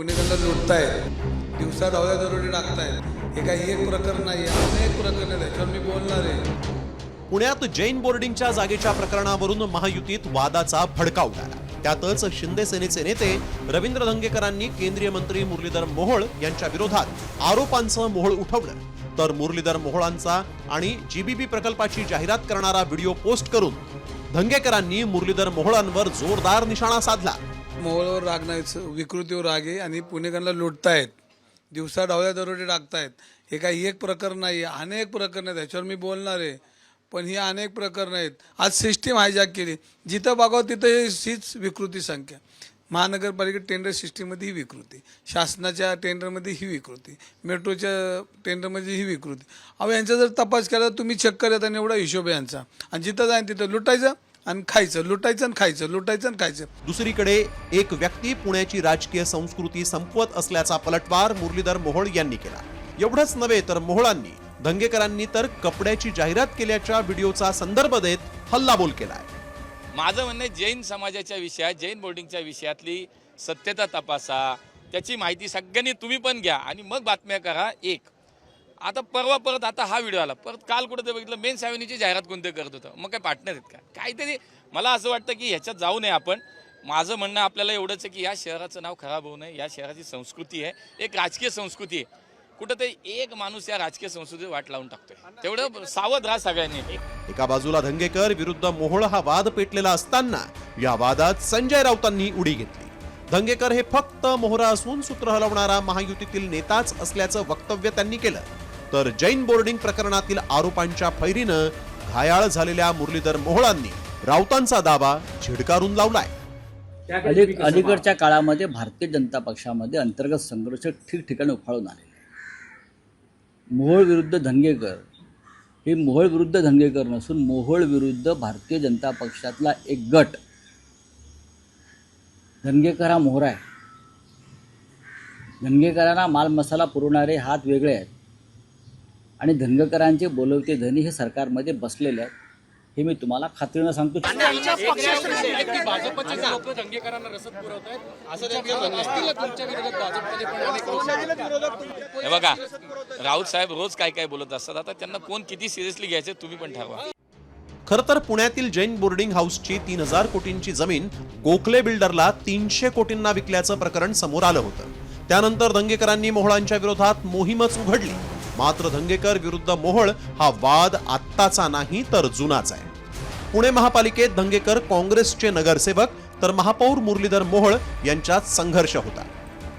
पुणेकरांना लुटतायत, दिवसा डावल्या दरोडे टाकतायत. हे काही एक प्रकरण नाही, अनेक प्रकरण आहेत. त्याच्यावर मी बोलणार आहे. पुण्यात जैन बोर्डिंगच्या जागेच्या प्रकरणावरून महायुतीत वादाचा भडका उडाला. त्यातच शिंदे सेनेचे नेते रवींद्र धंगेकरांनी केंद्रीय मंत्री मुरलीधर मोहोळ यांच्या विरोधात आरोपांचं मोहोळ उठवलं. तर मुरलीधर मोहोळांचा आणि जीबीबी प्रकल्पाची जाहिरात करणारा व्हिडिओ पोस्ट करून धंगेकरांनी मुरलीधर मोहोळांवर जोरदार निशाणा साधला. मोहोळवर राग नाही, विकृतीवर राग आहे आणि पुणेकरांना लुटतायत, दिवसा डावल्या दरोडे टाकतायत. हे काही एक प्रकरण नाही, अनेक प्रकरण आहेत. त्याच्यावर मी बोलणार आहे. पण ही अनेक प्रकरण आहेत. आज सिस्टीम हायजॅक केली. जिथं बघावं तिथं हीच विकृती संख्या. महानगरपालिका टेंडर सिस्टीममध्ये ही विकृती, शासनाच्या टेंडरमध्ये ही विकृती, मेट्रोच्या टेंडरमध्ये ही विकृती. अहो यांचा जर तपास केला तुम्ही चेक करत आणि एवढा हिशोब आहे यांचा. आणि जिथं जाईन तिथं लुटायचं आणि खायचं, लुटायचं आणि खायचं, लुटायचं आणि खायचं. दुसरीकडे एक व्यक्ती पुण्याची राजकीय संस्कृती संपवत असल्याचा पलटवार मुरलीधर मोहोळ यांनी केला. एवढंच नव्हे तर मोहोळांनी धंगेकरांनी तर कपड्याची जाहिरात केल्याच्या व्हिडिओचा संदर्भ देत हल्लाबोल केलाय. माझं म्हणणं आहे, जैन समाजाच्या विषयात, जैन बोर्डिंगच्या विषयातली सत्यता तपासा, त्याची माहिती सगळ्यांनी तुम्ही पण घ्या आणि मग बातम्या करा. एक आता परत आता हा व्हिडिओ आला, परत काल कुठं बघितलं मेन्स ॲव्हेन्यूची जाहिरात कोणतं करत होतं. मग काय पार्टनर आहेत का काहीतरी? मला असं वाटतं की ह्याच्यात जाऊ नये आपण. माझं म्हणणं आपल्याला एवढंच आहे की या शहराचं नाव खराब होऊ नये. या शहराची संस्कृती आहे, एक राजकीय संस्कृती आहे. कुठंतरी एक माणूस या राजकीय संस्कृतीवर वाट लावून टाकतोय. तेवढं सावध राहा सगळ्यांनी. एका बाजूला धंगेकर विरुद्ध मोहोळ हा वाद पेटलेला असताना या वादात संजय राऊतांनी उडी घेतली. धंगेकर हे फक्त मोहरा असून सूत्र हलवणारा महायुतीतील नेताच असल्याचं वक्तव्य त्यांनी केलं. तर जैन बोर्डिंग प्रकरणातील आरोपांच्या फैरीनं घायाळ झालेल्या मुरलीधर मोहोळांनी राऊतांचा दावा झिडकारून लावलाय. अलीकडच्या काळामध्ये भारतीय जनता पक्षामध्ये अंतर्गत संघर्ष ठिकठिकाणी उफाळून आलेले. मोहोळ विरुद्ध धंगेकर हे मोहोळ विरुद्ध धंगेकर नसून मोहोळ विरुद्ध भारतीय जनता पक्षातला एक गट. धंगेकर हा मोहरा आहे. धंगेकरांना माल मसाला पुरवणारे हात वेगळे आहेत आणि धंगेकरांचे बोलवते धनी हे सरकारमध्ये बसलेले आहेत. हे मी तुम्हाला खात्रीनं सांगतो. हे बघा, राऊत साहेब रोज काय काय बोलत असतात. आता त्यांना कोण किती सिरियसली घ्यायचे तुम्ही पण ठरवा. खरं तर पुण्यातील जैन बोर्डिंग हाऊसची 3000 कोटींची जमीन गोखले बिल्डरला 300 कोटींना विकल्याचं प्रकरण समोर आलं होतं. त्यानंतर धंगेकरांनी मोहोळांच्या विरोधात मोहीमच उघडली. मात्र धंगेकर विरुद्ध मोहोळ हा वाद आत्ताचा नाही तर जुनाच आहे. पुणे महापालिकेत धंगेकर काँग्रेसचे नगरसेवक तर महापौर मुरलीधर मोहोळ यांच्यात संघर्ष होता.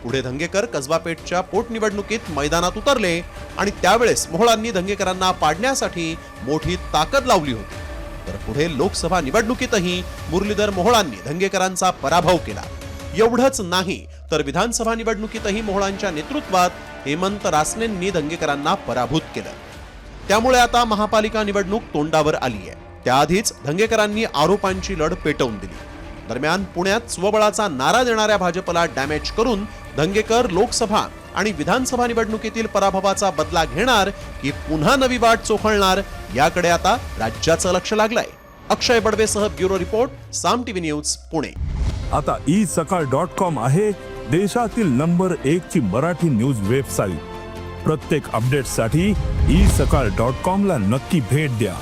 पुढे धंगेकर कसबापेठच्या पोटनिवडणुकीत मैदानात उतरले आणि त्यावेळेस मोहोळांनी धंगेकरांना पाडण्यासाठी मोठी ताकद लावली होती. तर पुढे लोकसभा निवडणुकीतही मुरलीधर मोहोळांनी धंगेकरांचा पराभव केला. एवढंच नाही तर विधानसभा निवडणुकीतही मोहोळांच्या नेतृत्वात हेमंत रासनेंनी धंगेकरांना पराभूत केलं. त्यामुळे आता महापालिका निवडणूक तोंडावर आली आहे. त्याआधीच धंगेकरांनी आरोपांची लढ पेटवून दिली. दरम्यान पुण्यात स्वबळाचा नारा देणाऱ्या भाजपला डॅमेज करून धंगेकर लोकसभा आणि विधानसभा निवडणुकीतील पराभवाचा बदला घेणार की पुन्हा नवी वाट चोखळणार याकडे आता राज्याचं लक्ष लागलंय. अक्षय बडवेसह ब्युरो रिपोर्ट, साम टीव्ही न्यूज, पुणे. आता isakal.com आहे देशातील नंबर 1 ची मराठी न्यूज वेबसाईट. प्रत्येक अपडेटसाठी isakal.com ला नक्की भेट द्या.